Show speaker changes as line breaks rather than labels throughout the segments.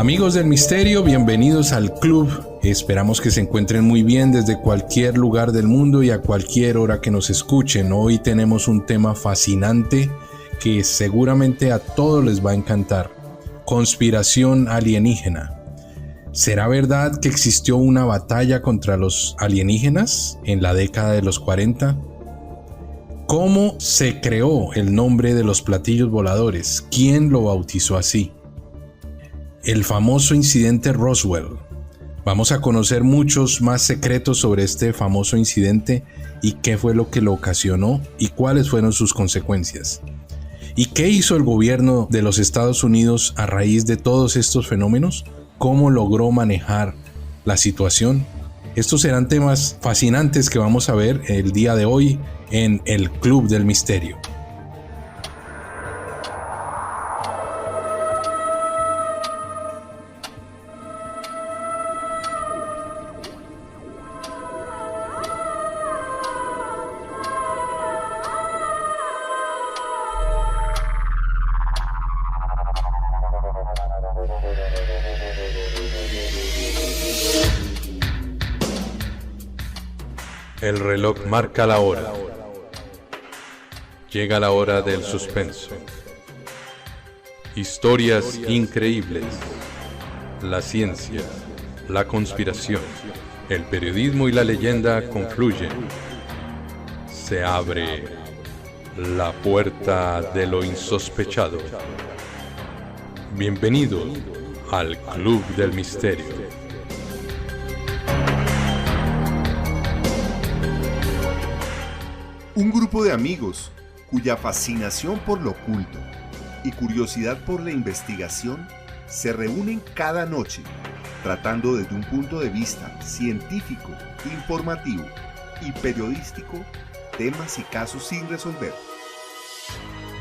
Amigos del misterio, bienvenidos al club. Esperamos que se encuentren muy bien desde cualquier lugar del mundo y a cualquier hora que nos escuchen. Hoy tenemos un tema fascinante que seguramente a todos les va a encantar. Conspiración alienígena. ¿Será verdad que existió una batalla contra los alienígenas en la década de los 40? ¿Cómo se creó el nombre de los platillos voladores? ¿Quién lo bautizó así? El famoso incidente Roswell. Vamos a conocer muchos más secretos sobre este famoso incidente y qué fue lo que lo ocasionó y cuáles fueron sus consecuencias. ¿Y qué hizo el gobierno de los Estados Unidos a raíz de todos estos fenómenos? ¿Cómo logró manejar la situación? Estos serán temas fascinantes que vamos a ver el día de hoy en el Club del Misterio. El reloj marca la hora. Llega la hora del suspenso. Historias increíbles. La ciencia, la conspiración, el periodismo y la leyenda confluyen. Se abre la puerta de lo insospechado. Bienvenido al Club del Misterio.
Un grupo de amigos cuya fascinación por lo oculto y curiosidad por la investigación se reúnen cada noche tratando desde un punto de vista científico, informativo y periodístico temas y casos sin resolver.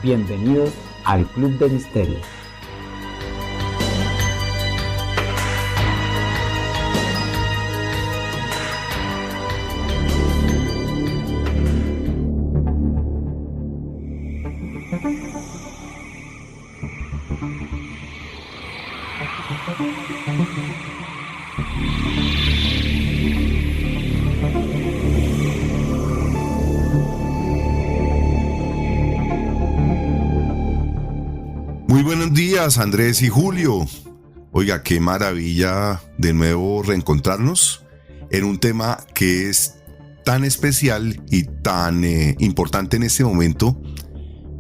Bienvenidos al Club de Misterio.
Muy buenos días, Andrés y Julio. Oiga, qué maravilla de nuevo reencontrarnos en un tema que es tan especial y tan importante en este momento,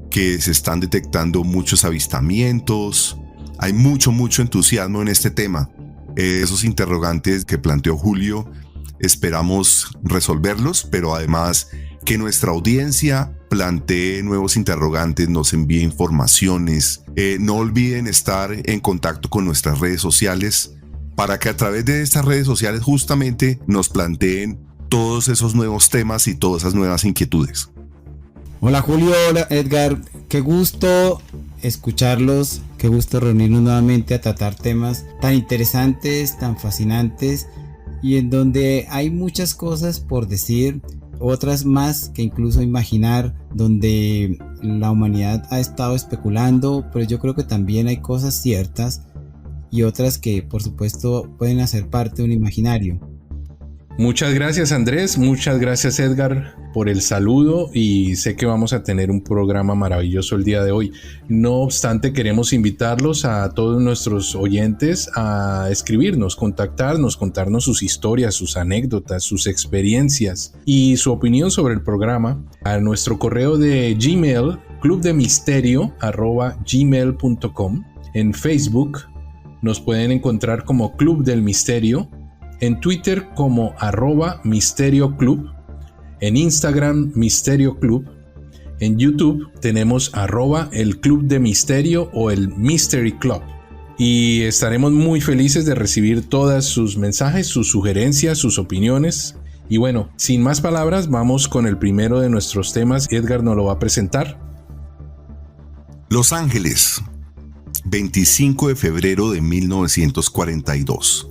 que se están detectando muchos avistamientos. Hay mucho entusiasmo en este tema. Esos interrogantes que planteó Julio, esperamos resolverlos, pero además que nuestra audiencia plantee nuevos interrogantes, nos envíe informaciones. No olviden estar en contacto con nuestras redes sociales para que a través de estas redes sociales justamente nos planteen todos esos nuevos temas y todas esas nuevas inquietudes.
Hola Julio, hola Edgar, qué gusto escucharlos, qué gusto reunirnos nuevamente a tratar temas tan interesantes, tan fascinantes y en donde hay muchas cosas por decir, otras más que incluso imaginar, donde la humanidad ha estado especulando, pero yo creo que también hay cosas ciertas y otras que por supuesto pueden hacer parte de un imaginario.
Muchas gracias Andrés, muchas gracias Edgar por el saludo y sé que vamos a tener un programa maravilloso el día de hoy. No obstante, queremos invitarlos a todos nuestros oyentes a escribirnos, contactarnos, contarnos sus historias, sus anécdotas, sus experiencias y su opinión sobre el programa a nuestro correo de Gmail, clubdemisterio@gmail.com. En Facebook nos pueden encontrar como Club del Misterio, en Twitter como @misterioclub, en Instagram Misterio Club, en YouTube tenemos @el Club de Misterio o el Mystery Club. Y estaremos muy felices de recibir todas sus mensajes, sus sugerencias, sus opiniones. Y bueno, sin más palabras, vamos con el primero de nuestros temas. Edgar nos lo va a presentar.
Los Ángeles, 25 de febrero de 1942.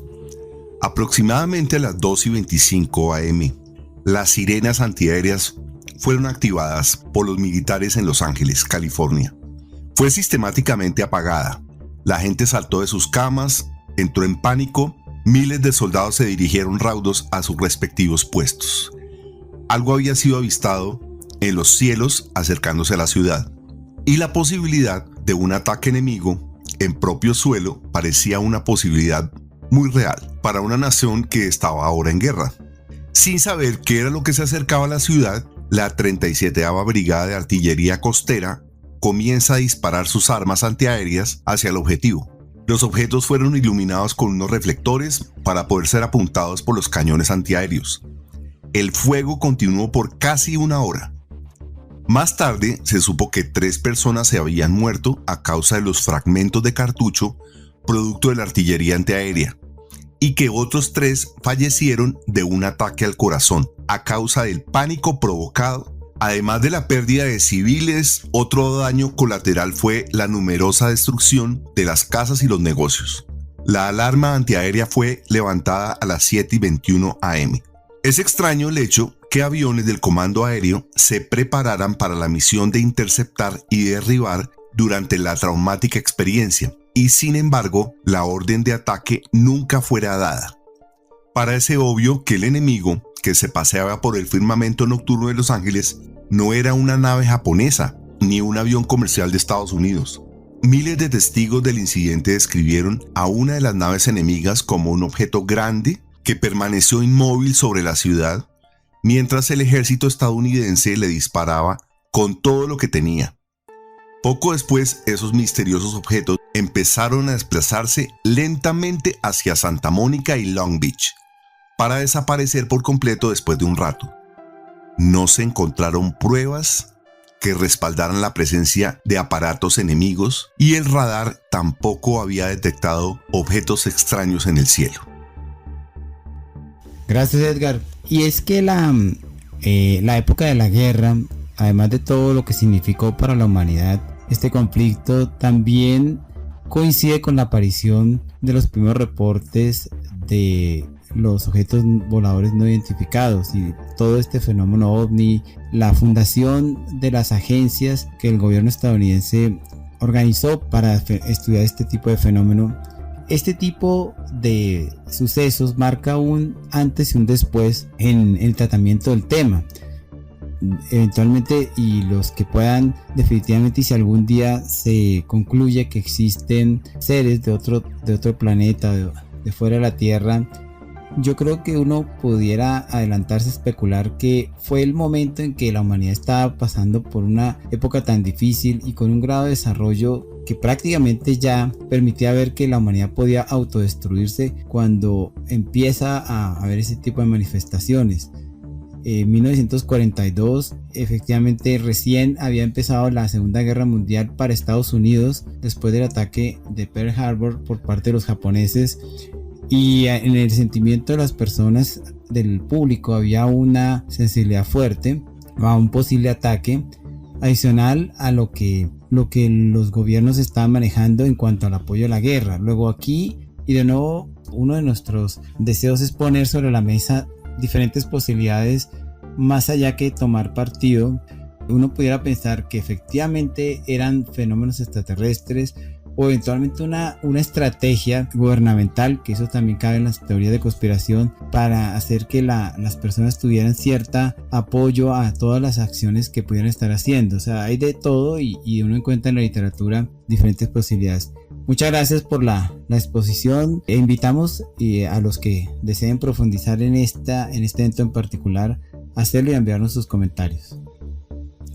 Aproximadamente a las 2:25 am, las sirenas antiaéreas fueron activadas por los militares en Los Ángeles, California. Fue sistemáticamente apagada. La gente saltó de sus camas entró en pánico. Miles de soldados se dirigieron raudos a sus respectivos puestos. Algo había sido avistado en los cielos acercándose a la ciudad, y la posibilidad de un ataque enemigo en propio suelo parecía una posibilidad muy real para una nación que estaba ahora en guerra. Sin saber qué era lo que se acercaba a la ciudad, la 37ª Brigada de Artillería Costera comienza a disparar sus armas antiaéreas hacia el objetivo. Los objetos fueron iluminados con unos reflectores para poder ser apuntados por los cañones antiaéreos. El fuego continuó por casi una hora. Más tarde se supo que 3 personas se habían muerto a causa de los fragmentos de cartucho producto de la artillería antiaérea, y que otros 3 fallecieron de un ataque al corazón a causa del pánico provocado. Además de la pérdida de civiles, otro daño colateral fue la numerosa destrucción de las casas y los negocios. La alarma antiaérea fue levantada a las 7:21 am. Es extraño el hecho que aviones del comando aéreo se prepararan para la misión de interceptar y derribar durante la traumática experiencia, y sin embargo la orden de ataque nunca fuera dada. Parece obvio que el enemigo que se paseaba por el firmamento nocturno de Los Ángeles no era una nave japonesa ni un avión comercial de Estados Unidos. Miles de testigos del incidente describieron a una de las naves enemigas como un objeto grande que permaneció inmóvil sobre la ciudad mientras el ejército estadounidense le disparaba con todo lo que tenía. Poco después, esos misteriosos objetos empezaron a desplazarse lentamente hacia Santa Mónica y Long Beach, para desaparecer por completo después de un rato. No se encontraron pruebas que respaldaran la presencia de aparatos enemigos, y el radar tampoco había detectado objetos extraños en el cielo.
Gracias, Edgar. Y es que la época de la guerra, además de todo lo que significó para la humanidad, este conflicto también coincide con la aparición de los primeros reportes de los objetos voladores no identificados y todo este fenómeno ovni, la fundación de las agencias que el gobierno estadounidense organizó para estudiar este tipo de fenómeno. Este tipo de sucesos marca un antes y un después en el tratamiento del tema. Eventualmente, y los que puedan, definitivamente, y si algún día se concluye que existen seres de otro planeta, de fuera de la Tierra, yo creo que uno pudiera adelantarse a especular que fue el momento en que la humanidad estaba pasando por una época tan difícil y con un grado de desarrollo que prácticamente ya permitía ver que la humanidad podía autodestruirse cuando empieza a haber ese tipo de manifestaciones. En 1942, efectivamente, recién había empezado la Segunda Guerra Mundial para Estados Unidos después del ataque de Pearl Harbor por parte de los japoneses, y en el sentimiento de las personas, del público, había una sensibilidad fuerte a un posible ataque adicional a lo que los gobiernos estaban manejando en cuanto al apoyo a la guerra. Luego aquí, y de nuevo, uno de nuestros deseos es poner sobre la mesa diferentes posibilidades, más allá que tomar partido. Uno pudiera pensar que efectivamente eran fenómenos extraterrestres, o eventualmente una estrategia gubernamental, que eso también cabe en las teorías de conspiración, para hacer que las personas tuvieran cierto apoyo a todas las acciones que pudieran estar haciendo. O sea, hay de todo, y uno encuentra en la literatura diferentes posibilidades. Muchas gracias por la exposición. Invitamos a los que deseen profundizar en este evento en particular a hacerlo y a enviarnos sus comentarios.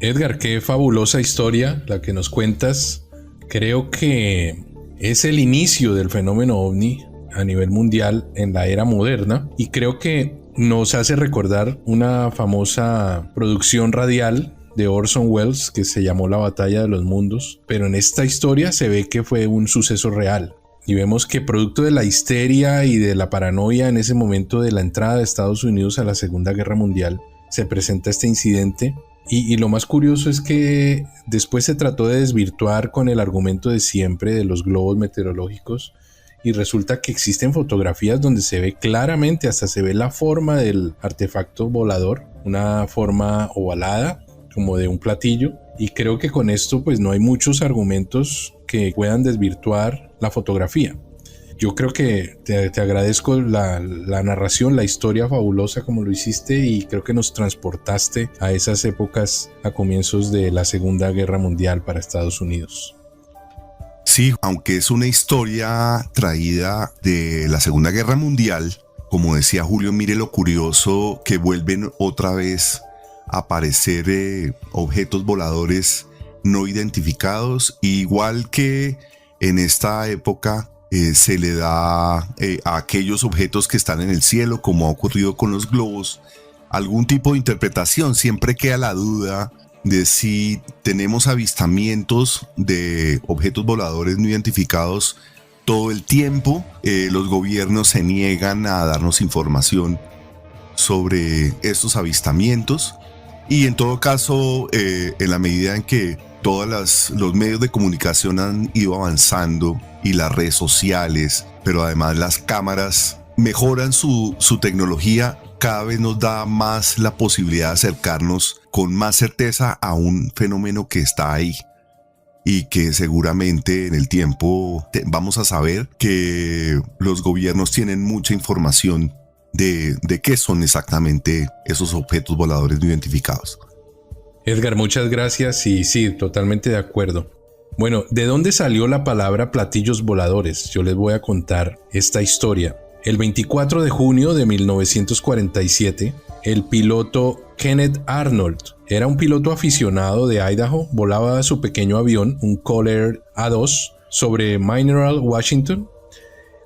Edgar, qué fabulosa historia la que nos cuentas. Creo que es el inicio del fenómeno ovni a nivel mundial en la era moderna, y creo que nos hace recordar una famosa producción radial de Orson Welles que se llamó La Batalla de los Mundos, pero en esta historia se ve que fue un suceso real, y vemos que producto de la histeria y de la paranoia en ese momento de la entrada de Estados Unidos a la Segunda Guerra Mundial, se presenta este incidente. Y lo más curioso es que después se trató de desvirtuar con el argumento de siempre de los globos meteorológicos, y resulta que existen fotografías donde se ve claramente, hasta se ve la forma del artefacto volador, una forma ovalada como de un platillo, y creo que con esto pues no hay muchos argumentos que puedan desvirtuar la fotografía. Yo creo que te agradezco la narración, la historia fabulosa como lo hiciste, y creo que nos transportaste a esas épocas a comienzos de la Segunda Guerra Mundial para Estados Unidos.
Sí, aunque es una historia traída de la Segunda Guerra Mundial, como decía Julio, mire lo curioso que vuelven otra vez a aparecer objetos voladores no identificados, igual que en esta época se le da a aquellos objetos que están en el cielo, como ha ocurrido con los globos, algún tipo de interpretación. Siempre queda la duda de si tenemos avistamientos de objetos voladores no identificados todo el tiempo. Los gobiernos se niegan a darnos información sobre estos avistamientos, y en todo caso, en la medida en que todos los medios de comunicación han ido avanzando y las redes sociales, pero además las cámaras mejoran su tecnología, cada vez nos da más la posibilidad de acercarnos con más certeza a un fenómeno que está ahí, y que seguramente en el tiempo vamos a saber que los gobiernos tienen mucha información de qué son exactamente esos objetos voladores no identificados.
Edgar, muchas gracias, y sí, totalmente de acuerdo. Bueno, ¿de dónde salió la palabra platillos voladores? Yo les voy a contar esta historia. El 24 de junio de 1947, el piloto Kenneth Arnold era un piloto aficionado de Idaho, volaba su pequeño avión, un Collair A2, sobre Mineral, Washington.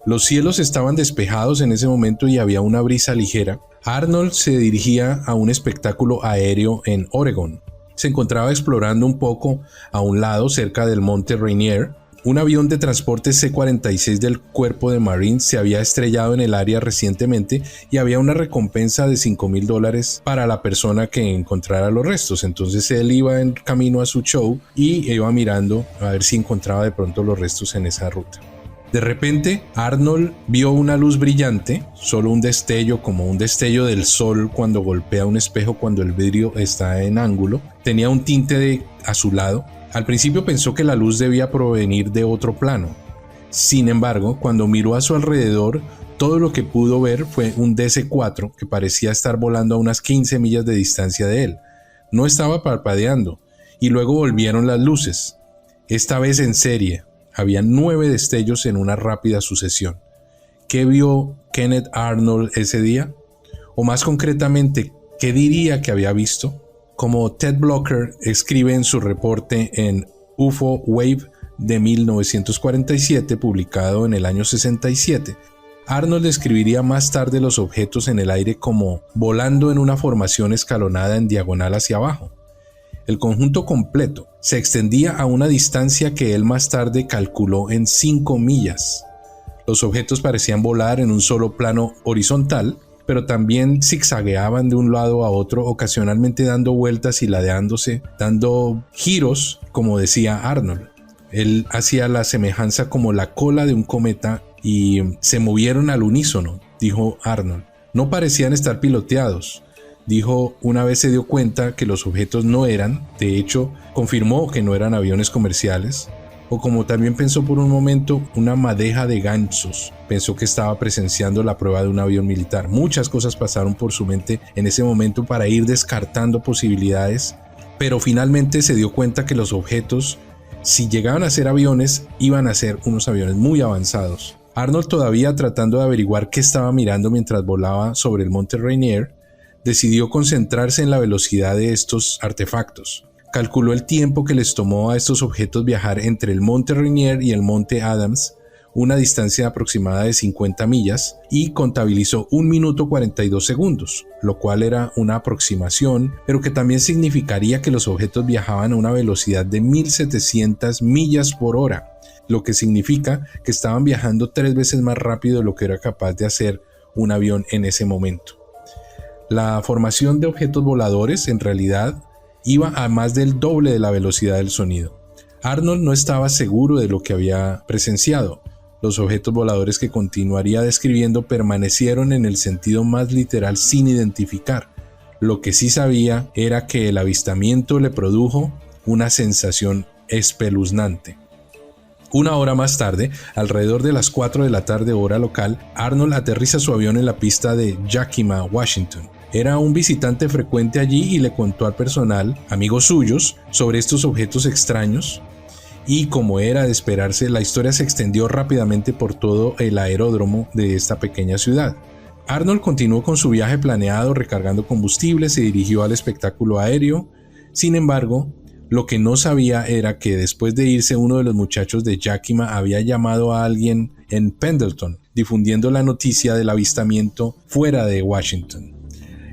Los cielos estaban despejados en ese momento y había una brisa ligera. Arnold se dirigía a un espectáculo aéreo en Oregón. Se encontraba explorando un poco a un lado, cerca del monte Rainier. Un avión de transporte C-46 del Cuerpo de Marines se había estrellado en el área recientemente, y había una recompensa de $5,000 para la persona que encontrara los restos. Entonces él iba en camino a su show y iba mirando a ver si encontraba de pronto los restos en esa ruta. De repente, Arnold vio una luz brillante, solo un destello, como un destello del sol cuando golpea un espejo cuando el vidrio está en ángulo. Tenía un tinte de azulado. Al principio pensó que la luz debía provenir de otro plano. Sin embargo, cuando miró a su alrededor, todo lo que pudo ver fue un DC-4 que parecía estar volando a unas 15 millas de distancia de él. No estaba parpadeando, y luego volvieron las luces, esta vez en serie. Había 9 destellos en una rápida sucesión. ¿Qué vio Kenneth Arnold ese día? O más concretamente, ¿qué diría que había visto? Como Ted Blocker escribe en su reporte en UFO Wave de 1947, publicado en el año 67, Arnold describiría más tarde los objetos en el aire como volando en una formación escalonada en diagonal hacia abajo. El conjunto completo se extendía a una distancia que él más tarde calculó en 5 millas. Los objetos parecían volar en un solo plano horizontal, pero también zigzagueaban de un lado a otro, ocasionalmente dando vueltas y ladeándose, dando giros, como decía Arnold. Él hacía la semejanza como la cola de un cometa y se movieron al unísono, dijo Arnold. No parecían estar piloteados. Dijo, una vez se dio cuenta que los objetos no eran, de hecho, confirmó que no eran aviones comerciales, o como también pensó por un momento, una madeja de gansos. Pensó que estaba presenciando la prueba de un avión militar. Muchas cosas pasaron por su mente en ese momento para ir descartando posibilidades, pero finalmente se dio cuenta que los objetos, si llegaban a ser aviones, iban a ser unos aviones muy avanzados. Arnold, todavía tratando de averiguar qué estaba mirando mientras volaba sobre el monte Rainier, decidió concentrarse en la velocidad de estos artefactos. Calculó el tiempo que les tomó a estos objetos viajar entre el monte Rainier y el monte Adams, una distancia aproximada de 50 millas, y contabilizó 1 minuto 42 segundos, lo cual era una aproximación, pero que también significaría que los objetos viajaban a una velocidad de 1700 millas por hora, lo que significa que estaban viajando 3 veces más rápido de lo que era capaz de hacer un avión en ese momento. La formación de objetos voladores en realidad iba a más del doble de la velocidad del sonido. Arnold no estaba seguro de lo que había presenciado. Los objetos voladores que continuaría describiendo permanecieron en el sentido más literal sin identificar. Lo que sí sabía era que el avistamiento le produjo una sensación espeluznante. Una hora más tarde, alrededor de las 4 de la tarde hora local, Arnold aterriza su avión en la pista de Yakima, Washington. Era un visitante frecuente allí y le contó al personal, amigos suyos, sobre estos objetos extraños. Y como era de esperarse, la historia se extendió rápidamente por todo el aeródromo de esta pequeña ciudad. Arnold continuó con su viaje planeado, recargando combustible, se dirigió al espectáculo aéreo. Sin embargo, lo que no sabía era que después de irse, uno de los muchachos de Yakima había llamado a alguien en Pendleton, difundiendo la noticia del avistamiento fuera de Washington.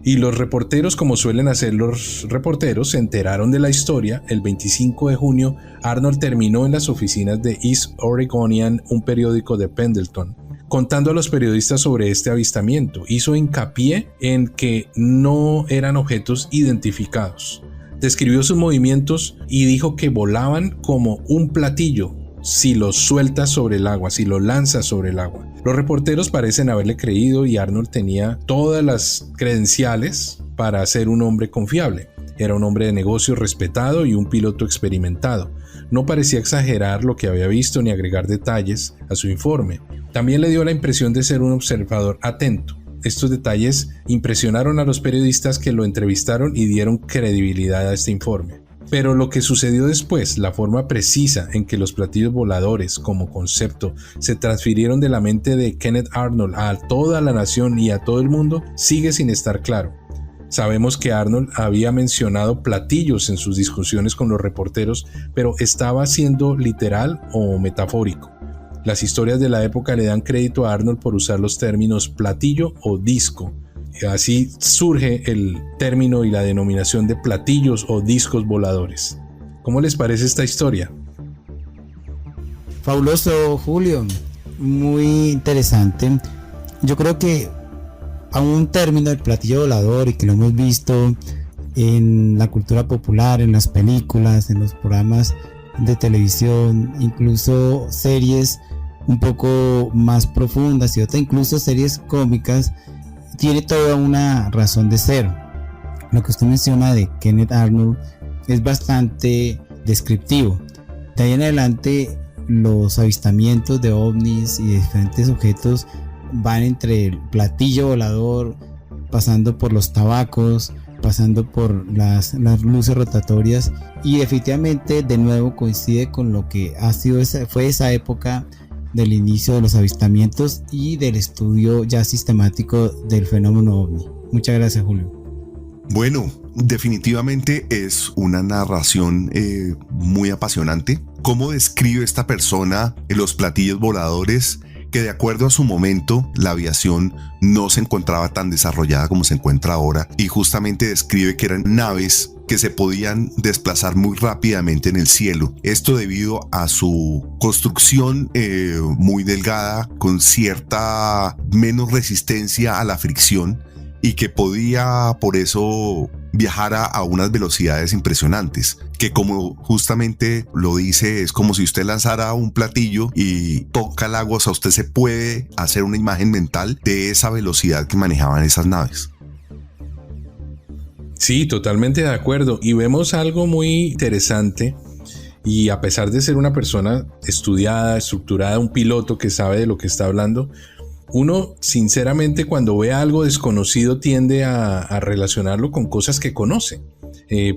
Y los reporteros, como suelen hacer los reporteros, se enteraron de la historia. El 25 de junio, Arnold terminó en las oficinas de East Oregonian, un periódico de Pendleton, contando a los periodistas sobre este avistamiento. Hizo hincapié en que no eran objetos identificados. Describió sus movimientos y dijo que volaban como un platillo si los sueltas sobre el agua, si los lanzas sobre el agua. Los reporteros parecen haberle creído y Arnold tenía todas las credenciales para ser un hombre confiable. Era un hombre de negocios respetado y un piloto experimentado. No parecía exagerar lo que había visto ni agregar detalles a su informe. También le dio la impresión de ser un observador atento. Estos detalles impresionaron a los periodistas que lo entrevistaron y dieron credibilidad a este informe. Pero lo que sucedió después, la forma precisa en que los platillos voladores como concepto se transfirieron de la mente de Kenneth Arnold a toda la nación y a todo el mundo, sigue sin estar claro. Sabemos que Arnold había mencionado platillos en sus discusiones con los reporteros, pero ¿estaba siendo literal o metafórico? Las historias de la época le dan crédito a Arnold por usar los términos platillo o disco. Así surge el término y la denominación de platillos o discos voladores. ¿Cómo les parece esta historia?
Fabuloso, Julio. Muy interesante. Yo creo que a un término del platillo volador, y que lo hemos visto en la cultura popular, en las películas, en los programas de televisión, incluso series un poco más profundas y otras incluso series cómicas, tiene toda una razón de ser. Lo que usted menciona de Kenneth Arnold es bastante descriptivo. De ahí en adelante, los avistamientos de ovnis y de diferentes objetos van entre el platillo volador, pasando por los tabacos, pasando por las luces rotatorias, y efectivamente de nuevo coincide con lo que fue esa época del inicio de los avistamientos y del estudio ya sistemático del fenómeno ovni. Muchas gracias, Julio.
Bueno, definitivamente es una narración muy apasionante. ¿Cómo describe esta persona los platillos voladores? Que de acuerdo a su momento, la aviación no se encontraba tan desarrollada como se encuentra ahora, y justamente describe que eran naves que se podían desplazar muy rápidamente en el cielo. Esto debido a su construcción muy delgada, con cierta menos resistencia a la fricción, y que podía por eso viajar a unas velocidades impresionantes, que como justamente lo dice, es como si usted lanzara un platillo y toca el agua. O sea, usted se puede hacer una imagen mental de esa velocidad que manejaban esas naves.
Sí, totalmente de acuerdo. Y vemos algo muy interesante. Y a pesar de ser una persona estudiada, estructurada, un piloto que sabe de lo que está hablando, uno sinceramente cuando ve algo desconocido tiende a relacionarlo con cosas que conoce.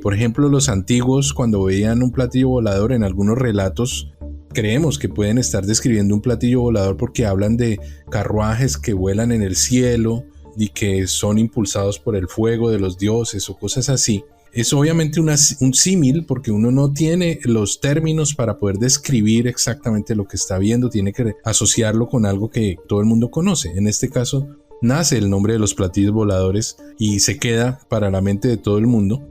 Por ejemplo, los antiguos, cuando veían un platillo volador en algunos relatos, creemos que pueden estar describiendo un platillo volador porque hablan de carruajes que vuelan en el cielo y que son impulsados por el fuego de los dioses o cosas así. Es obviamente un símil porque uno no tiene los términos para poder describir exactamente lo que está viendo, tiene que asociarlo con algo que todo el mundo conoce. En este caso, nace el nombre de los platillos voladores y se queda para la mente de todo el mundo.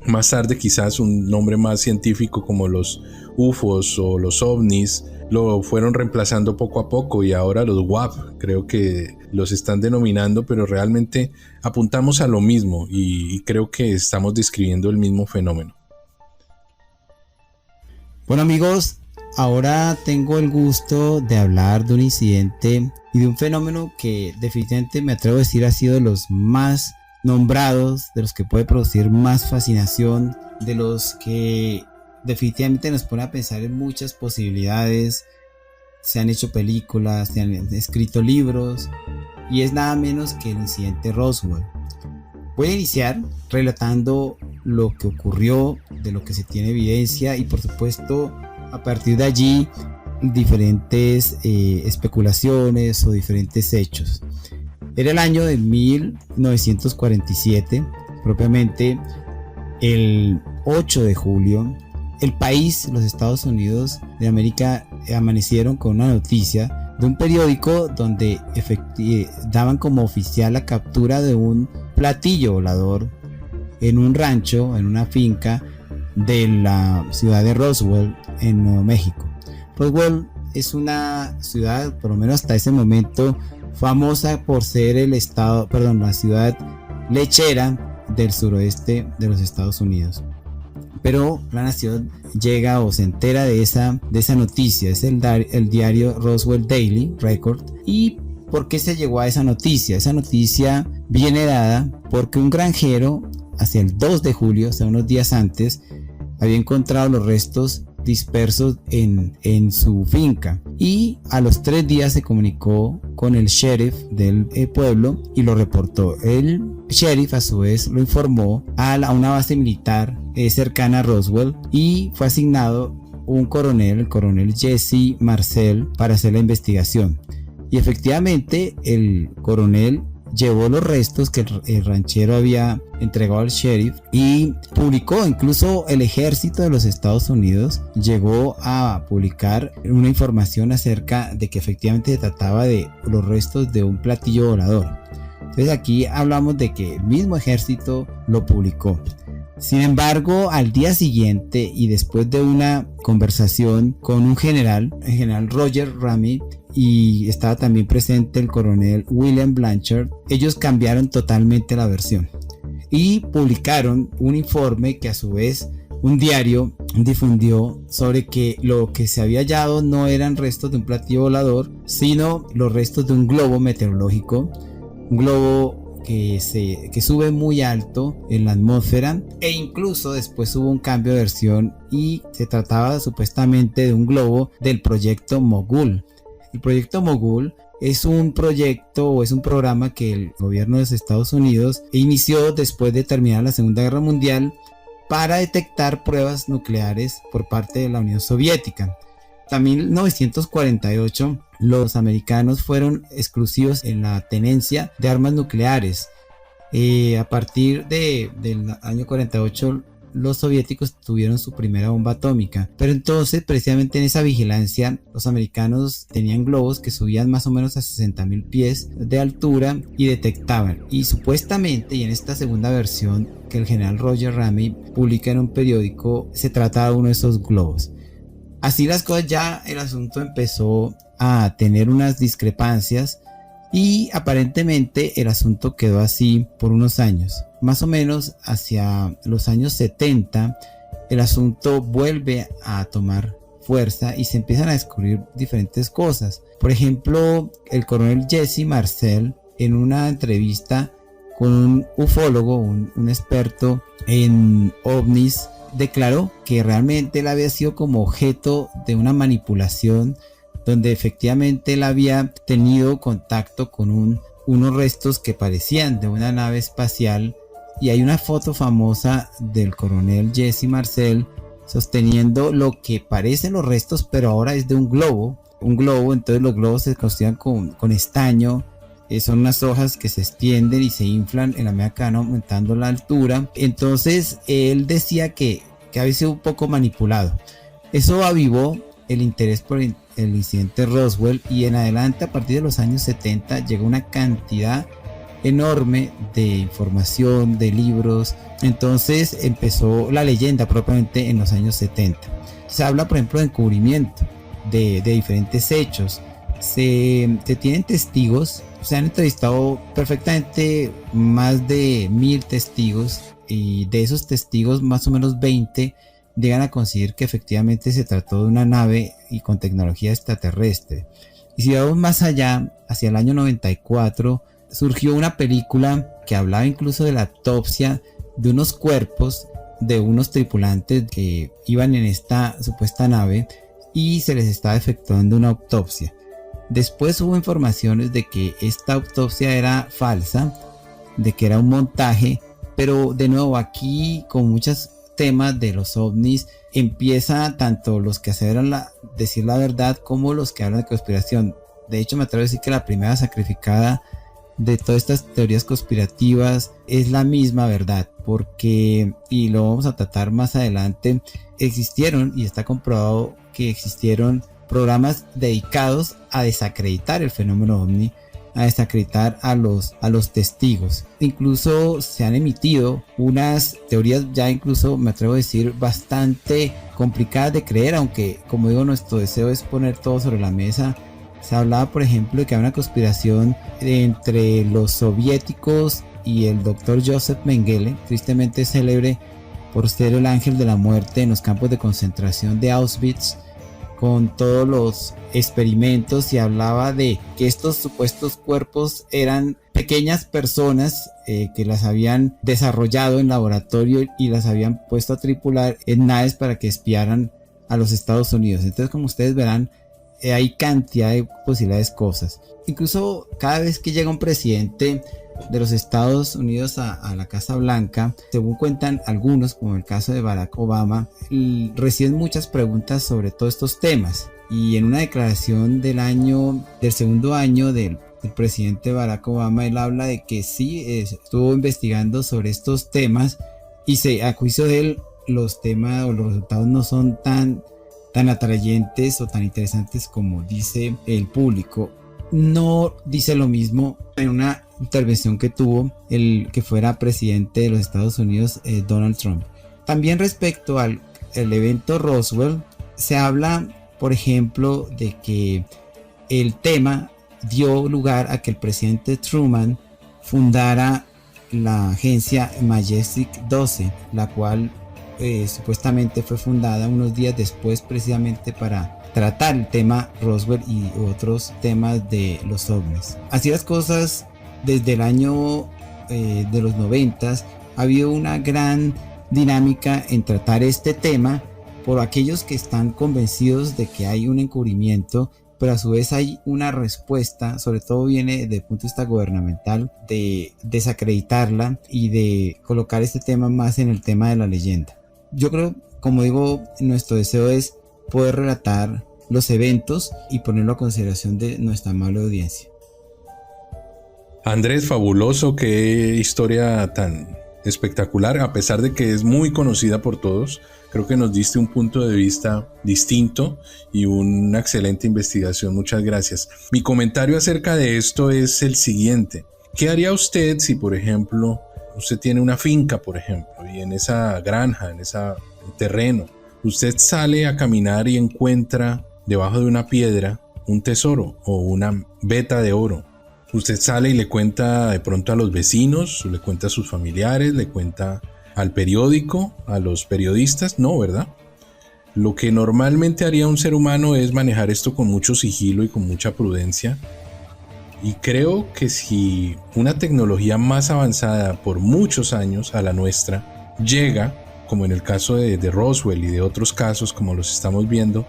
Más tarde quizás un nombre más científico como los UFOs o los ovnis lo fueron reemplazando poco a poco, y ahora los WAP creo que los están denominando, pero realmente apuntamos a lo mismo y creo que estamos describiendo el mismo fenómeno.
Bueno, amigos, ahora tengo el gusto de hablar de un incidente y de un fenómeno que definitivamente me atrevo a decir ha sido de los más nombrados, de los que puede producir más fascinación, de los que definitivamente nos pone a pensar en muchas posibilidades. Se han hecho películas, se han escrito libros, y es nada menos que el incidente Roswell. Voy a iniciar relatando lo que ocurrió, de lo que se tiene evidencia, y por supuesto a partir de allí diferentes especulaciones o diferentes hechos. Era el año de 1947, propiamente el 8 de julio. El país, los Estados Unidos de América, amanecieron con una noticia de un periódico donde daban como oficial la captura de un platillo volador en un rancho, en una finca de la ciudad de Roswell, en Nuevo México. Roswell es una ciudad, por lo menos hasta ese momento, famosa por ser la ciudad lechera del suroeste de los Estados Unidos. Pero la nación llega o se entera de esa noticia. Es el diario Roswell Daily Record. ¿Y por qué se llegó a esa noticia? Esa noticia viene dada porque un granjero, hacia el 2 de julio, o sea, unos días antes, había encontrado los restos dispersos en su finca, y a los 3 días se comunicó con el sheriff del pueblo y lo reportó. El sheriff a su vez lo informó a una base militar cercana a Roswell, y fue asignado un coronel, el coronel Jesse Marcel, para hacer la investigación. Y efectivamente el coronel llevó los restos que el ranchero había entregado al sheriff y publicó. Incluso el ejército de los Estados Unidos llegó a publicar una información acerca de que efectivamente se trataba de los restos de un platillo volador. Entonces aquí hablamos de que el mismo ejército lo publicó. Sin embargo, al día siguiente, y después de una conversación con un general, el general Roger Ramey, y estaba también presente el coronel William Blanchard, ellos cambiaron totalmente la versión y publicaron un informe que a su vez un diario difundió sobre que lo que se había hallado no eran restos de un platillo volador, sino los restos de un globo meteorológico, un globo que sube muy alto en la atmósfera, e incluso después hubo un cambio de versión y se trataba supuestamente de un globo del proyecto Mogul. El proyecto Mogul es un proyecto o es un programa que el gobierno de los Estados Unidos inició después de terminar la Segunda Guerra Mundial para detectar pruebas nucleares por parte de la Unión Soviética. También en 1948 los americanos fueron exclusivos en la tenencia de armas nucleares. A partir del año 48 los soviéticos tuvieron su primera bomba atómica, pero entonces precisamente en esa vigilancia los americanos tenían globos que subían más o menos a 60.000 pies de altura y detectaban, y supuestamente, y en esta segunda versión que el general Roger Ramey publica en un periódico, se trataba de uno de esos globos. Así las cosas, ya el asunto empezó a tener unas discrepancias y aparentemente el asunto quedó así por unos años. Más o menos hacia los años 70 el asunto vuelve a tomar fuerza y se empiezan a descubrir diferentes cosas. Por ejemplo, el coronel Jesse Marcel, en una entrevista con un ufólogo, un experto en ovnis, declaró que realmente él había sido como objeto de una manipulación, donde efectivamente él había tenido contacto con unos restos que parecían de una nave espacial, y hay una foto famosa del coronel Jesse Marcel sosteniendo lo que parecen los restos, pero ahora es de un globo. Entonces los globos se construían con estaño. Son unas hojas que se extienden y se inflan en la medida que van aumentando la altura. Entonces él decía que había sido un poco manipulado. Eso avivó el interés por el incidente Roswell, y en adelante, a partir de los años 70, llegó una cantidad enorme de información, de libros. Entonces empezó la leyenda propiamente en los años 70. Se habla, por ejemplo, de encubrimiento de diferentes hechos. Se tienen testigos, se han entrevistado perfectamente más de 1000 testigos, y de esos testigos más o menos 20 llegan a considerar que efectivamente se trató de una nave y con tecnología extraterrestre. Y si vamos más allá, hacia el año 94 surgió una película que hablaba incluso de la autopsia de unos cuerpos de unos tripulantes que iban en esta supuesta nave y se les estaba efectuando una autopsia. Después hubo informaciones de que esta autopsia era falsa, de que era un montaje, pero de nuevo aquí con muchos temas de los ovnis empieza tanto los que aseveran decir la verdad como los que hablan de conspiración. De hecho me atrevo a decir que la primera sacrificada de todas estas teorías conspirativas es la misma verdad, porque, y lo vamos a tratar más adelante, existieron y está comprobado que existieron programas dedicados a desacreditar el fenómeno ovni, a desacreditar a los testigos. Incluso se han emitido unas teorías ya incluso me atrevo a decir bastante complicadas de creer, aunque como digo nuestro deseo es poner todo sobre la mesa. Se hablaba por ejemplo de que hay una conspiración entre los soviéticos y el doctor Joseph Mengele, tristemente célebre por ser el ángel de la muerte en los campos de concentración de Auschwitz, con todos los experimentos, y hablaba de que estos supuestos cuerpos eran pequeñas personas que las habían desarrollado en laboratorio y las habían puesto a tripular en naves para que espiaran a los Estados Unidos. Entonces, como ustedes verán, hay cantidad de posibilidades cosas. Incluso cada vez que llega un presidente de los Estados Unidos a la Casa Blanca, según cuentan algunos, como el caso de Barack Obama, reciben muchas preguntas sobre todos estos temas. Y en una declaración del segundo año del presidente Barack Obama, él habla de que sí estuvo investigando sobre estos temas y a juicio de él los temas o los resultados no son tan atrayentes o tan interesantes como dice el público. No dice lo mismo en una intervención que tuvo el que fuera presidente de los Estados Unidos, Donald Trump. También respecto al evento Roswell, se habla, por ejemplo, de que el tema dio lugar a que el presidente Truman fundara la agencia Majestic 12, la cual supuestamente fue fundada unos días después precisamente para tratar el tema Roswell y otros temas de los ovnis. Así las cosas, desde el año de los 90 ha habido una gran dinámica en tratar este tema por aquellos que están convencidos de que hay un encubrimiento, pero a su vez hay una respuesta, sobre todo viene desde el punto de vista gubernamental, de desacreditarla y de colocar este tema más en el tema de la leyenda. Yo creo, como digo, nuestro deseo es poder relatar los eventos y ponerlo a consideración de nuestra amable audiencia.
Andrés, fabuloso, qué historia tan espectacular, a pesar de que es muy conocida por todos. Creo que nos diste un punto de vista distinto y una excelente investigación. Muchas gracias. Mi comentario acerca de esto es el siguiente. ¿Qué haría usted si, por ejemplo, usted tiene una finca, por ejemplo, y en esa granja, en ese terreno, usted sale a caminar y encuentra debajo de una piedra un tesoro o una veta de oro? Usted sale y le cuenta de pronto a los vecinos, le cuenta a sus familiares, le cuenta al periódico, a los periodistas, no, ¿verdad? Lo que normalmente haría un ser humano es manejar esto con mucho sigilo y con mucha prudencia. Y creo que si una tecnología más avanzada por muchos años a la nuestra llega, como en el caso de Roswell y de otros casos como los estamos viendo,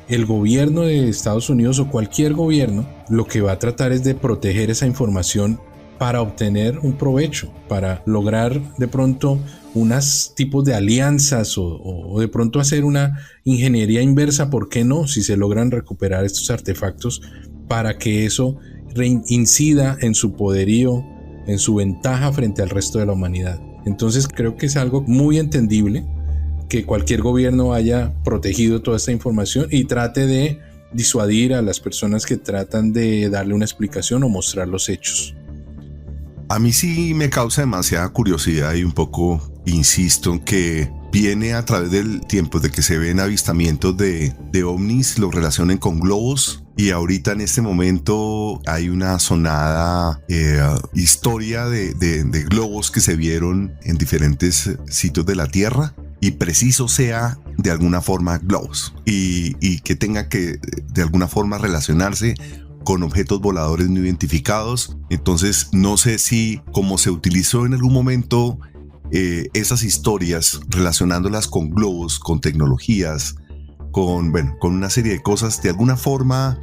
el gobierno de Estados Unidos o cualquier gobierno lo que va a tratar es de proteger esa información para obtener un provecho, para lograr de pronto unos tipos de alianzas o de pronto hacer una ingeniería inversa, ¿por qué no? Si se logran recuperar estos artefactos para que eso incida en su poderío, en su ventaja frente al resto de la humanidad. Entonces creo que es algo muy entendible que cualquier gobierno haya protegido toda esta información y trate de disuadir a las personas que tratan de darle una explicación o mostrar los hechos.
A mí sí me causa demasiada curiosidad y un poco insisto en que viene a través del tiempo de que se ven avistamientos de ovnis, lo relacionen con globos, y ahorita en este momento hay una sonada historia de globos que se vieron en diferentes sitios de la Tierra, y preciso sea de alguna forma globos y que tenga que de alguna forma relacionarse con objetos voladores no identificados. Entonces no sé si como se utilizó en algún momento esas historias, relacionándolas con globos, con tecnologías, con una serie de cosas, de alguna forma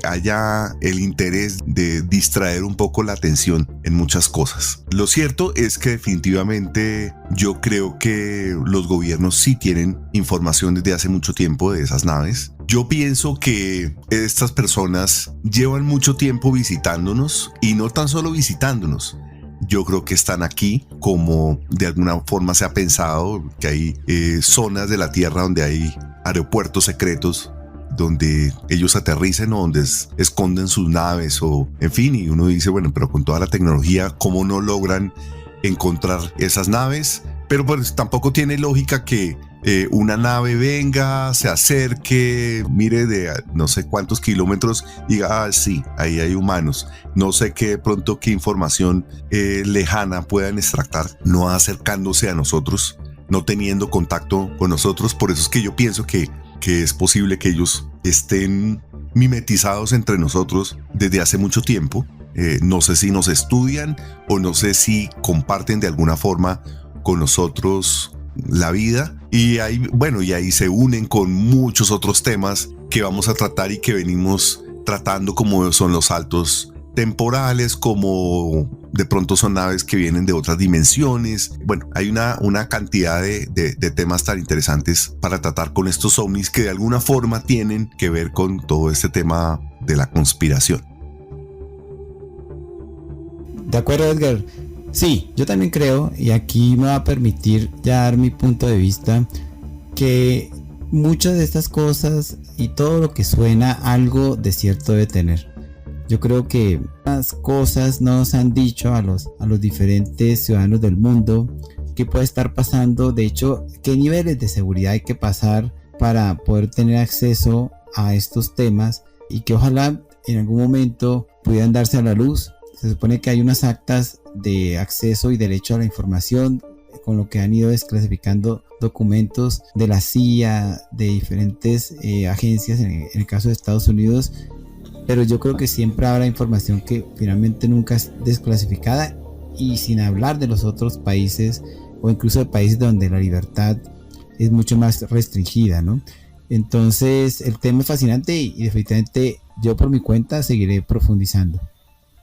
haya el interés de distraer un poco la atención en muchas cosas. Lo cierto es que definitivamente yo creo que los gobiernos sí tienen información desde hace mucho tiempo de esas naves. Yo pienso que estas personas llevan mucho tiempo visitándonos, y no tan solo visitándonos. Yo creo que están aquí como de alguna forma se ha pensado que hay zonas de la Tierra donde hay aeropuertos secretos, donde ellos aterricen o donde esconden sus naves, o en fin, y uno dice, bueno, pero con toda la tecnología, ¿cómo no logran encontrar esas naves? Pero pues tampoco tiene lógica que una nave venga, se acerque, mire de no sé cuántos kilómetros, diga, sí, ahí hay humanos. No sé qué información lejana puedan extractar, no acercándose a nosotros, no teniendo contacto con nosotros. Por eso es que yo pienso que es posible que ellos estén mimetizados entre nosotros desde hace mucho tiempo. No sé si nos estudian o no sé si comparten de alguna forma con nosotros la vida, y ahí se unen con muchos otros temas que vamos a tratar y que venimos tratando, como son los saltos temporales, como de pronto son naves que vienen de otras dimensiones. Bueno, hay una cantidad de temas tan interesantes para tratar con estos ovnis que de alguna forma tienen que ver con todo este tema de la conspiración.
De acuerdo, Edgar. Sí, yo también creo, y aquí me va a permitir ya dar mi punto de vista, que muchas de estas cosas y todo lo que suena algo de cierto debe tener. Yo creo que las cosas nos han dicho a los diferentes ciudadanos del mundo qué puede estar pasando, de hecho, qué niveles de seguridad hay que pasar para poder tener acceso a estos temas, y que ojalá en algún momento pudieran darse a la luz. Se supone que hay unas actas de acceso y derecho a la información, con lo que han ido desclasificando documentos de la CIA, de diferentes agencias, en el caso de Estados Unidos. Pero yo creo que siempre habrá información que finalmente nunca es desclasificada, y sin hablar de los otros países, o incluso de países donde la libertad es mucho más restringida, ¿no? Entonces el tema es fascinante, y definitivamente yo por mi cuenta seguiré profundizando.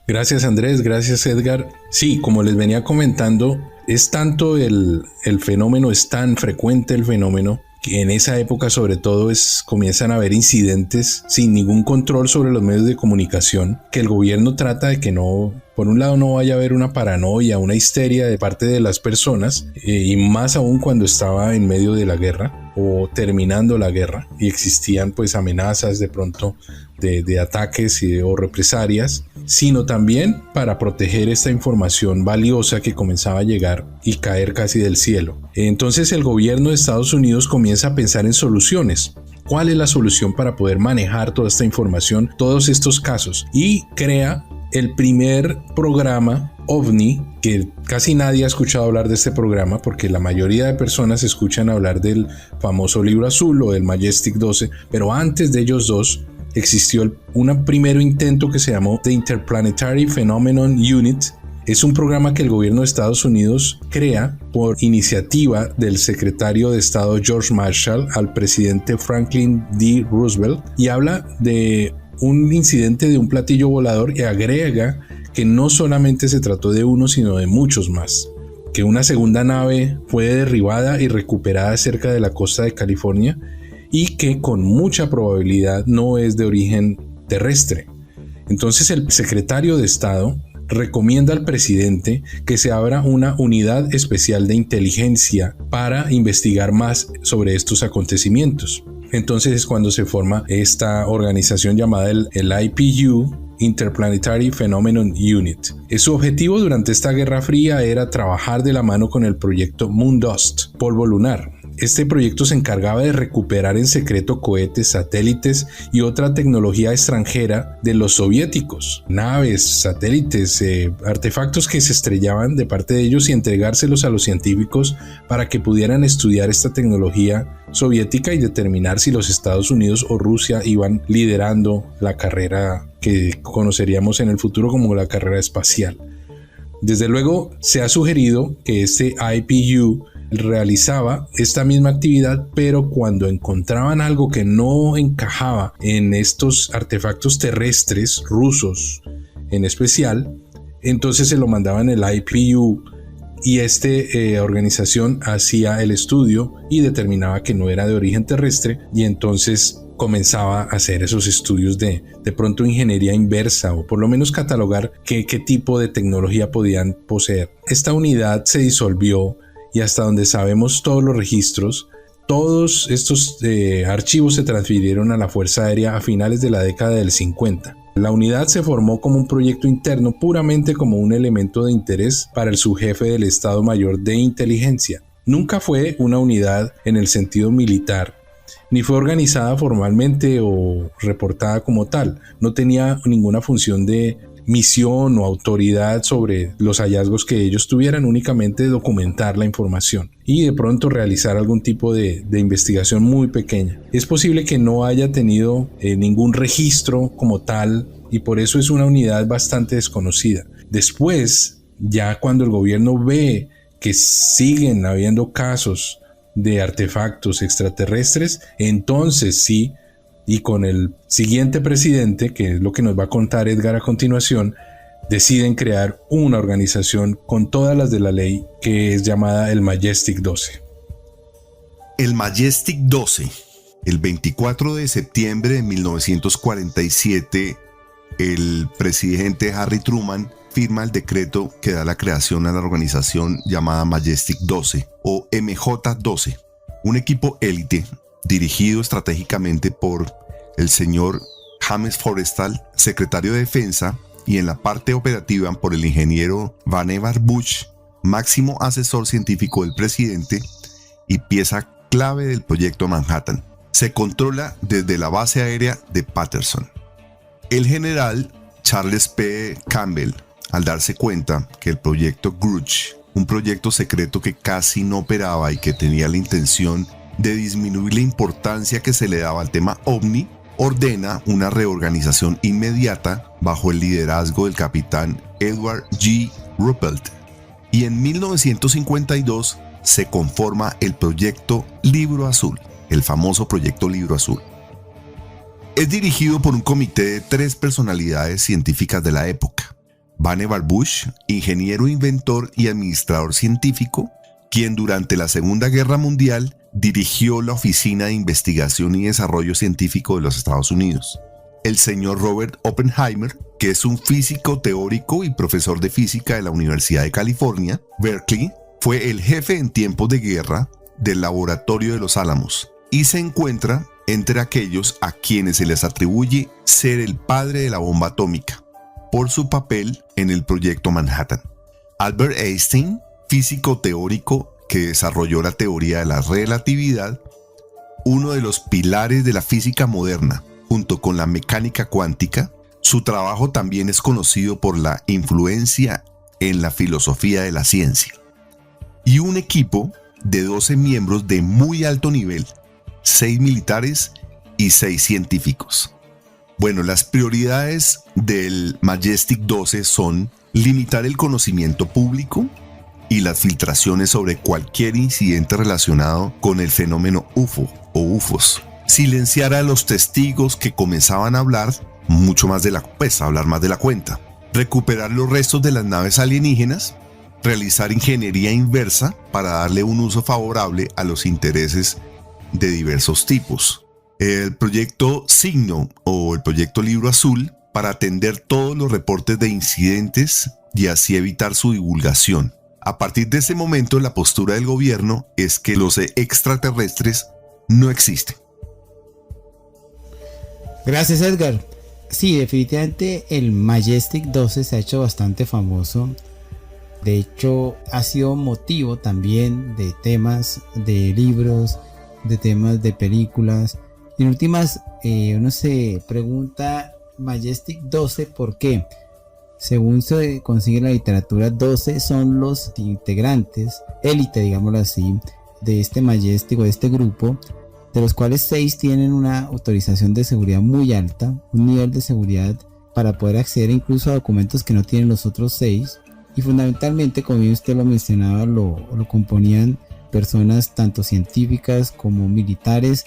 Gracias, Andrés, gracias, Edgar. Sí, como les venía comentando, es tanto el fenómeno, es tan frecuente el fenómeno, que en esa época sobre todo comienzan a haber incidentes sin ningún control sobre los medios de comunicación, que el gobierno trata de que no, por un lado, no vaya a haber una paranoia, una histeria de parte de las personas, y más aún cuando estaba en medio de la guerra o terminando la guerra y existían pues amenazas de pronto de ataques o represalias, sino también para proteger esta información valiosa que comenzaba a llegar y caer casi del cielo. Entonces el gobierno de Estados Unidos comienza a pensar en soluciones. ¿Cuál es la solución para poder manejar toda esta información, todos estos casos? Y crea el primer programa OVNI, que casi nadie ha escuchado hablar de este programa, porque la mayoría de personas escuchan hablar del famoso Libro Azul o del Majestic 12, pero antes de ellos dos existió un primer intento que se llamó The Interplanetary Phenomenon Unit. Es un programa que el gobierno de Estados Unidos crea por iniciativa del secretario de Estado George Marshall al presidente Franklin D. Roosevelt, y habla de un incidente de un platillo volador, y agrega que no solamente se trató de uno, sino de muchos más. Que una segunda nave fue derribada y recuperada cerca de la costa de California, y que con mucha probabilidad no es de origen terrestre. Entonces el secretario de Estado recomienda al presidente que se abra una unidad especial de inteligencia para investigar más sobre estos acontecimientos. Entonces es cuando se forma esta organización llamada el IPU, Interplanetary Phenomenon Unit. Su objetivo durante esta Guerra Fría era trabajar de la mano con el proyecto Moondust, polvo lunar. Este proyecto se encargaba de recuperar en secreto cohetes, satélites y otra tecnología extranjera de los soviéticos, naves, satélites, artefactos que se estrellaban de parte de ellos, y entregárselos a los científicos para que pudieran estudiar esta tecnología soviética y determinar si los Estados Unidos o Rusia iban liderando la carrera que conoceríamos en el futuro como la carrera espacial. Desde luego, se ha sugerido que este IPU realizaba esta misma actividad, pero cuando encontraban algo que no encajaba en estos artefactos terrestres rusos en especial, entonces se lo mandaban el IPU y esta organización hacía el estudio y determinaba que no era de origen terrestre, y entonces comenzaba a hacer esos estudios de pronto ingeniería inversa, o por lo menos catalogar qué tipo de tecnología podían poseer. Esta unidad se disolvió y hasta donde sabemos todos los registros, todos estos archivos se transfirieron a la Fuerza Aérea a finales de la década del 50. La unidad se formó como un proyecto interno, puramente como un elemento de interés para el subjefe del Estado Mayor de Inteligencia. Nunca fue una unidad en el sentido militar, ni fue organizada formalmente o reportada como tal. No tenía ninguna función de misión o autoridad sobre los hallazgos que ellos tuvieran, únicamente documentar la información y de pronto realizar algún tipo de investigación muy pequeña. Es posible que no haya tenido ningún registro como tal, y por eso es una unidad bastante desconocida. Después, ya cuando el gobierno ve que siguen habiendo casos de artefactos extraterrestres, entonces sí, y con el siguiente presidente, que es lo que nos va a contar Edgar a continuación, deciden crear una organización con todas las de la ley, que es llamada el Majestic 12.
El Majestic 12. El 24 de septiembre de 1947, el presidente Harry Truman firma el decreto que da la creación a la organización llamada Majestic 12 o MJ-12, un equipo élite dirigido estratégicamente por el señor James Forrestal, secretario de Defensa, y en la parte operativa por el ingeniero Vannevar Bush, máximo asesor científico del presidente y pieza clave del proyecto Manhattan. Se controla desde la base aérea de Patterson. El general Charles P. Campbell, al darse cuenta que el proyecto Grudge, un proyecto secreto que casi no operaba y que tenía la intención de disminuir la importancia que se le daba al tema OVNI, ordena una reorganización inmediata bajo el liderazgo del capitán Edward G. Ruppelt, y en 1952 se conforma el proyecto Libro Azul, el famoso proyecto Libro Azul. Es dirigido por un comité de 3 personalidades científicas de la época: Vannevar Bush, ingeniero, inventor y administrador científico, quien durante la Segunda Guerra Mundial dirigió la Oficina de Investigación y Desarrollo Científico de los Estados Unidos. El señor Robert Oppenheimer, que es un físico teórico y profesor de física de la Universidad de California, Berkeley, fue el jefe en tiempos de guerra del Laboratorio de los Álamos y se encuentra entre aquellos a quienes se les atribuye ser el padre de la bomba atómica por su papel en el proyecto Manhattan. Albert Einstein, físico teórico que desarrolló la teoría de la relatividad, uno de los pilares de la física moderna, junto con la mecánica cuántica. Su trabajo también es conocido por la influencia en la filosofía de la ciencia. Y un equipo de 12 miembros de muy alto nivel, 6 militares y 6 científicos. Bueno, las prioridades del Majestic 12 son limitar el conocimiento público y las filtraciones sobre cualquier incidente relacionado con el fenómeno UFO o UFOs. Silenciar a los testigos que comenzaban a hablar hablar más de la cuenta. Recuperar los restos de las naves alienígenas. Realizar ingeniería inversa para darle un uso favorable a los intereses de diversos tipos. El proyecto Signo o el proyecto Libro Azul para atender todos los reportes de incidentes y así evitar su divulgación. A partir de ese momento, la postura del gobierno es que los extraterrestres no existen.
Gracias, Edgar. Sí, definitivamente el Majestic 12 se ha hecho bastante famoso. De hecho, ha sido motivo también de temas de libros, de temas de películas. Y en últimas, uno se pregunta Majestic 12, ¿por qué? Según se consigue en la literatura, 12 son los integrantes, élite, digámoslo así, de este Majestic o de este grupo, de los cuales 6 tienen una autorización de seguridad muy alta, un nivel de seguridad para poder acceder incluso a documentos que no tienen los otros 6. y fundamentalmente, como bien usted lo mencionaba, lo componían personas tanto científicas como militares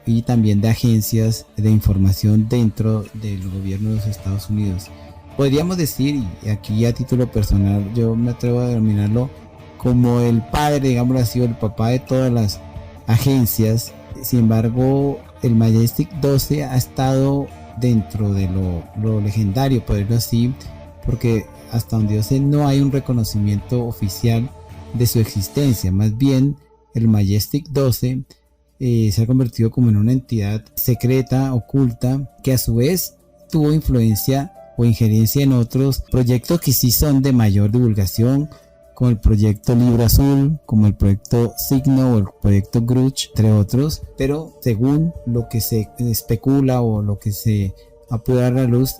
y también de agencias de información dentro del gobierno de los Estados Unidos. Podríamos decir, y aquí a título personal yo me atrevo a denominarlo como el padre, digámoslo así, o el papá de todas las agencias. Sin embargo, el Majestic 12 ha estado dentro de lo legendario, por decirlo así, porque hasta donde yo sé no hay un reconocimiento oficial de su existencia. Más bien, el Majestic 12 se ha convertido como en una entidad secreta, oculta, que a su vez tuvo influencia o injerencia en otros proyectos que sí son de mayor divulgación, como el proyecto Libro Azul, como el proyecto Signo o el proyecto Grudge, entre otros. Pero según lo que se especula o lo que se ha podido dar a la luz,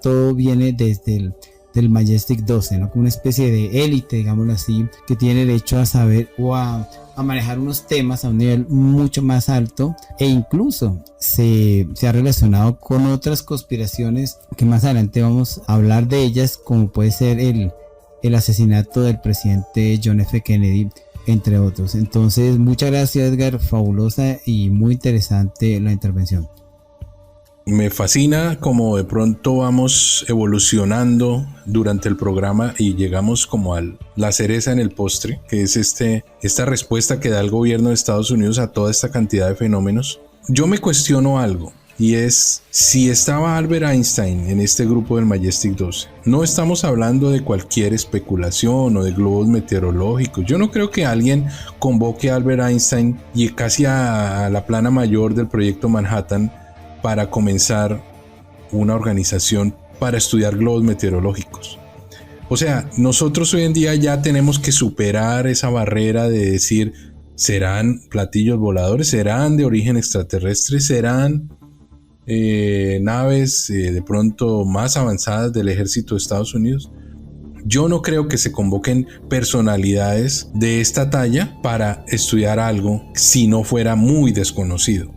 todo viene desde del Majestic 12, ¿no? Como una especie de élite, digámoslo así, que tiene derecho a saber o a manejar unos temas a un nivel mucho más alto, e incluso se ha relacionado con otras conspiraciones que más adelante vamos a hablar de ellas, como puede ser el asesinato del presidente John F. Kennedy, entre otros. Entonces, muchas gracias, Edgar, fabulosa y muy interesante la intervención.
Me fascina como de pronto vamos evolucionando durante el programa y llegamos como a la cereza en el postre, que es esta respuesta que da el gobierno de Estados Unidos a toda esta cantidad de fenómenos. Yo me cuestiono algo, y es si estaba Albert Einstein en este grupo del Majestic 12. No estamos hablando de cualquier especulación o de globos meteorológicos. Yo no creo que alguien convoque a Albert Einstein y casi a la plana mayor del proyecto Manhattan para comenzar una organización para estudiar globos meteorológicos. O sea, nosotros hoy en día ya tenemos que superar esa barrera de decir, ¿serán platillos voladores? ¿Serán de origen extraterrestre? ¿Serán naves de pronto más avanzadas del ejército de Estados Unidos? Yo no creo que se convoquen personalidades de esta talla para estudiar algo si no fuera muy desconocido.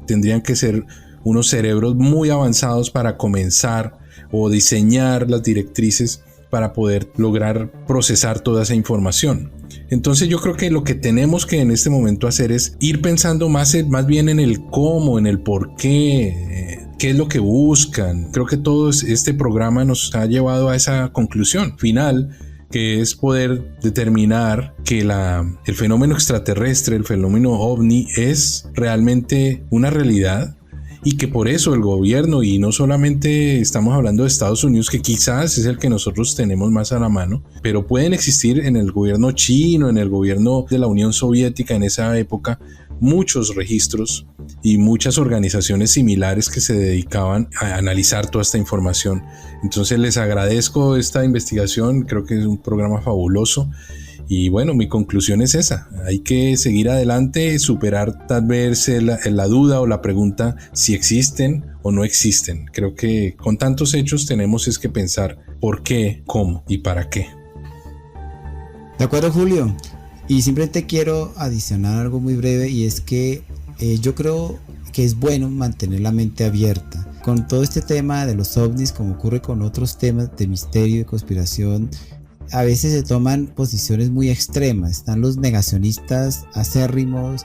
Tendrían que ser unos cerebros muy avanzados para comenzar o diseñar las directrices para poder lograr procesar toda esa información. Entonces yo creo que lo que tenemos que en este momento hacer es ir pensando más bien en el cómo, en el por qué es lo que buscan. Creo que todo este programa nos ha llevado a esa conclusión final, que es poder determinar que el fenómeno extraterrestre, el fenómeno ovni, es realmente una realidad, y que por eso el gobierno, y no solamente estamos hablando de Estados Unidos, que quizás es el que nosotros tenemos más a la mano, pero pueden existir en el gobierno chino, en el gobierno de la Unión Soviética en esa época, muchos registros y muchas organizaciones similares que se dedicaban a analizar toda esta información. Entonces les agradezco esta investigación, creo que es un programa fabuloso. Y bueno, mi conclusión es esa: hay que seguir adelante, superar tal vez la duda o la pregunta si existen o no existen. Creo que con tantos hechos tenemos es que pensar por qué, cómo y para qué.
De acuerdo, Julio. Y simplemente quiero adicionar algo muy breve, y es que yo creo que es bueno mantener la mente abierta. Con todo este tema de los ovnis, como ocurre con otros temas de misterio y de conspiración, a veces se toman posiciones muy extremas. Están los negacionistas acérrimos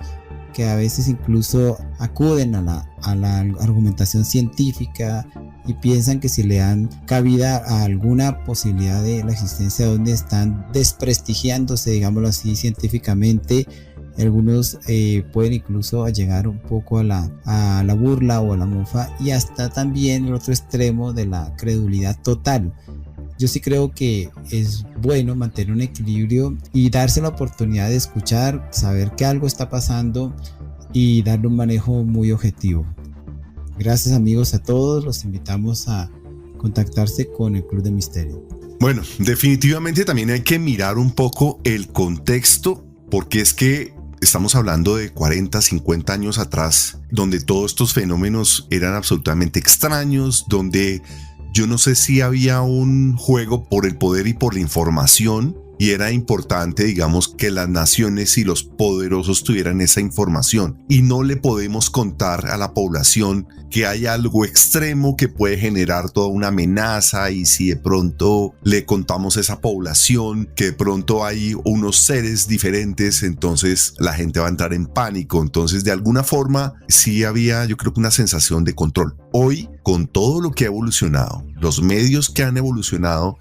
que a veces incluso acuden a la argumentación científica y piensan que si le dan cabida a alguna posibilidad de la existencia de ovnis están desprestigiándose, digámoslo así, científicamente. Algunos pueden incluso llegar un poco a la burla o a la mofa, y hasta también el otro extremo de la credulidad total. Yo sí creo que es bueno mantener un equilibrio y darse la oportunidad de escuchar, saber que algo está pasando y darle un manejo muy objetivo. Gracias, amigos, a todos. Los invitamos a contactarse con el Club de Misterio.
Bueno, definitivamente también hay que mirar un poco el contexto, porque es que estamos hablando de 40, 50 años atrás, donde todos estos fenómenos eran absolutamente extraños, donde yo no sé si había un juego por el poder y por la información, y era importante, digamos, que las naciones y los poderosos tuvieran esa información, y no le podemos contar a la población que hay algo extremo que puede generar toda una amenaza, y si de pronto le contamos a esa población que de pronto hay unos seres diferentes, entonces la gente va a entrar en pánico. Entonces, de alguna forma sí había, yo creo que una sensación de control. Hoy, con todo lo que ha evolucionado, los medios que han evolucionado,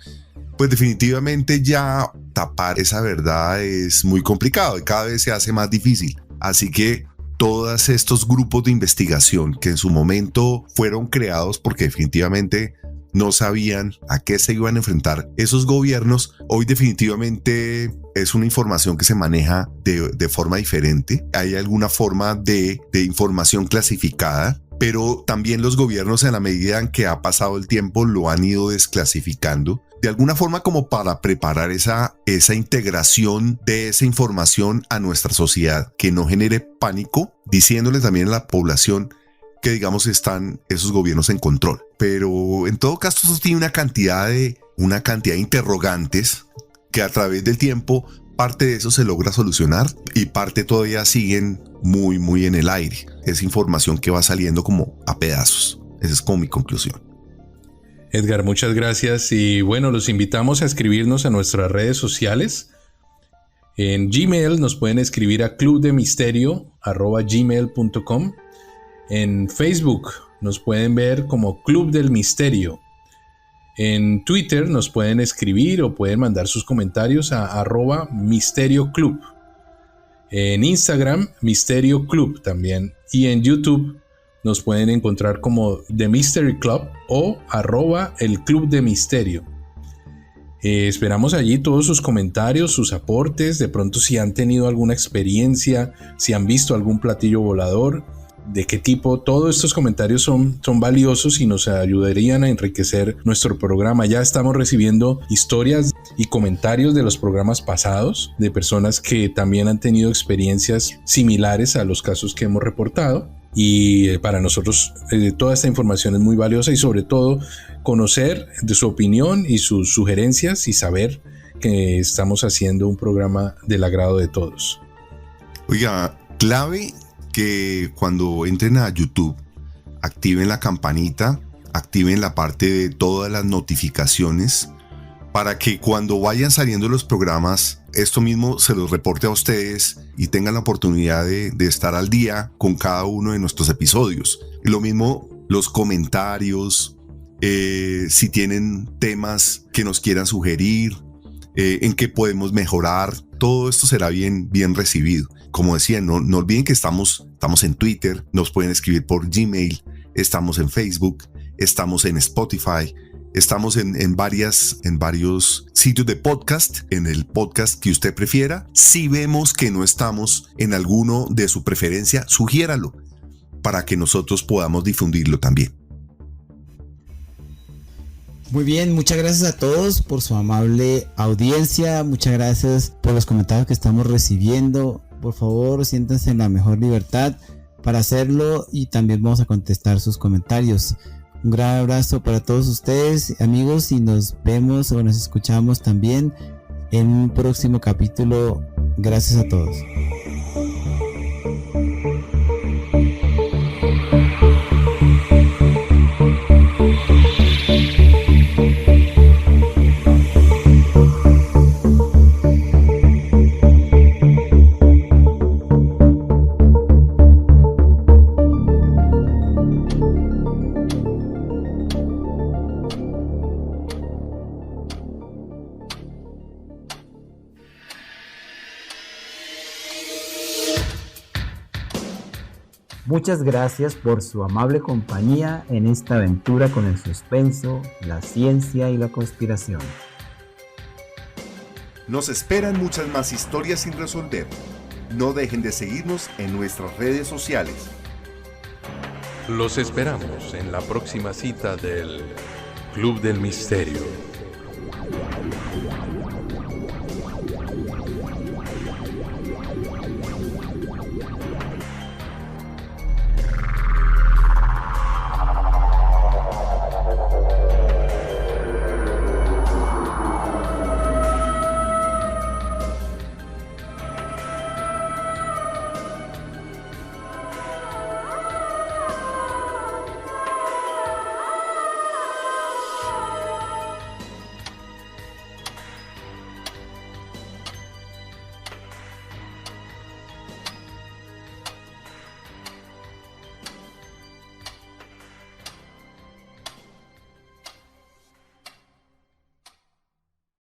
pues definitivamente ya tapar esa verdad es muy complicado y cada vez se hace más difícil. Así que todos estos grupos de investigación que en su momento fueron creados porque definitivamente no sabían a qué se iban a enfrentar esos gobiernos, hoy definitivamente es una información que se maneja de forma diferente. Hay alguna forma de información clasificada, pero también los gobiernos, en la medida en que ha pasado el tiempo, lo han ido desclasificando de alguna forma, como para preparar esa integración de esa información a nuestra sociedad, que no genere pánico, diciéndole también a la población que, digamos, están esos gobiernos en control. Pero en todo caso, eso tiene una cantidad de interrogantes que a través del tiempo parte de eso se logra solucionar y parte todavía siguen muy, muy en el aire. Es información que va saliendo como a pedazos. Esa es como mi conclusión.
Edgar, muchas gracias, y bueno, los invitamos a escribirnos a nuestras redes sociales. En Gmail nos pueden escribir a clubdemisterio@gmail.com. En Facebook nos pueden ver como Club del Misterio. En Twitter nos pueden escribir o pueden mandar sus comentarios a @misterioclub. En Instagram, Misterio Club también. Y en YouTube nos pueden encontrar como The Mystery Club o @el Club de Misterio. Esperamos allí todos sus comentarios, sus aportes, de pronto si han tenido alguna experiencia, si han visto algún platillo volador, de qué tipo. Todos estos comentarios son valiosos y nos ayudarían a enriquecer nuestro programa. Ya estamos recibiendo historias y comentarios de los programas pasados, de personas que también han tenido experiencias similares a los casos que hemos reportado. Y para nosotros toda esta información es muy valiosa, y sobre todo conocer de su opinión y sus sugerencias y saber que estamos haciendo un programa del agrado de todos.
Oiga, clave que cuando entren a YouTube activen la campanita, activen la parte de todas las notificaciones para que cuando vayan saliendo los programas, esto mismo se los reporte a ustedes y tengan la oportunidad de estar al día con cada uno de nuestros episodios. Y lo mismo los comentarios, si tienen temas que nos quieran sugerir, en qué podemos mejorar, todo esto será bien recibido. Como decía, no olviden que estamos en Twitter, nos pueden escribir por Gmail, estamos en Facebook, estamos en Spotify, estamos en varios sitios de podcast, en el podcast que usted prefiera. Si vemos que no estamos en alguno de su preferencia, sugiéralo para que nosotros podamos difundirlo también.
Muy bien, muchas gracias a todos por su amable audiencia, muchas gracias por los comentarios que estamos recibiendo. Por favor, siéntanse en la mejor libertad para hacerlo y también vamos a contestar sus comentarios. Un gran abrazo para todos ustedes, amigos, y nos vemos o nos escuchamos también en un próximo capítulo. Gracias a todos.
Muchas gracias por su amable compañía en esta aventura con el suspenso, la ciencia y la conspiración.
Nos esperan muchas más historias sin resolver. No dejen de seguirnos en nuestras redes sociales.
Los esperamos en la próxima cita del Club del Misterio.